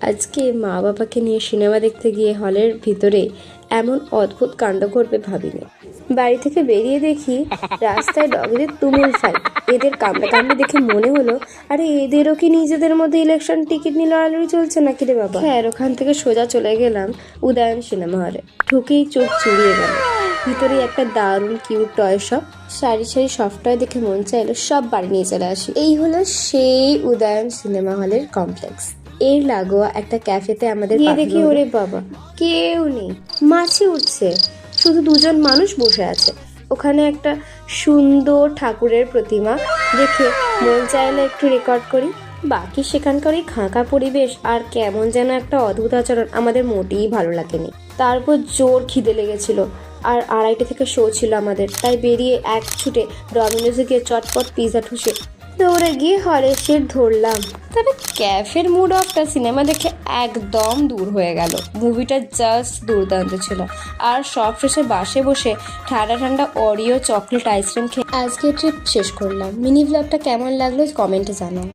আজকে মা বাবাকে নিয়ে সিনেমা দেখতে গিয়ে হলের ভিতরে এমন অদ্ভুত কাণ্ড করবে ভাবিনি। বাড়ি থেকে বেরিয়ে দেখি রাস্তায় ডগিদের তুমুল ফাইট। এদের কামড়াকামড়ি দেখে মনে হলো, আরে এদেরও কি নিজেদের মধ্যে ইলেকশন টিকিট নিয়ে লড়ালড়ি চলছে নাকি রে বাবা। হ্যাঁ, ওখান থেকে সোজা চলে গেলাম উদয়ন সিনেমা হলে। ঢুকেই চোখ চুড়িয়ে গেল। ভিতরে একটা দারুণ কিউট টয় শপ। সারি সারি সফট টয় দেখে মন চাইলো সব বাড়ি নিয়ে চলে আসি। এই হলো সেই উদয়ন সিনেমা হলের কমপ্লেক্স। এর লাগোয়া একটা ক্যাফেতে আমাদের গিয়ে দেখি, ওরে বাবা, কেউ নেই, মাছি উঠছে, শুধু দুজন মানুষ বসে আছে। ওখানে একটা সুন্দর ঠাকুরের প্রতিমা দেখে মন চাইলে একটু রেকর্ড করি। বাকি সেখানকার ওই খাঁকা পরিবেশ আর কেমন যেন একটা অদ্ভুত আচরণ আমাদের মোটেই ভালো লাগেনি। তারপর জোর খিদে লেগেছিল আর 2:30 থেকে শো ছিল আমাদের, তাই বেরিয়ে এক ছুটে ডমিনোজে গিয়ে চটপট পিৎজা ঠুসে দৌড়ে গিয়ে হলে সিট ধরলাম। তবে ক্যাফের মুড অফটা সিনেমা দেখে একদম দূর হয়ে গেল। মুভিটা জাস্ট দুর্দান্ত ছিল। আর সব শেষে বাসে বসে ঠান্ডা ঠান্ডা অরিও চকলেট আইসক্রিম খেয়ে আজকে ট্রিপ শেষ করলাম। মিনি ব্লগটা কেমন লাগলো কমেন্টে জানাও।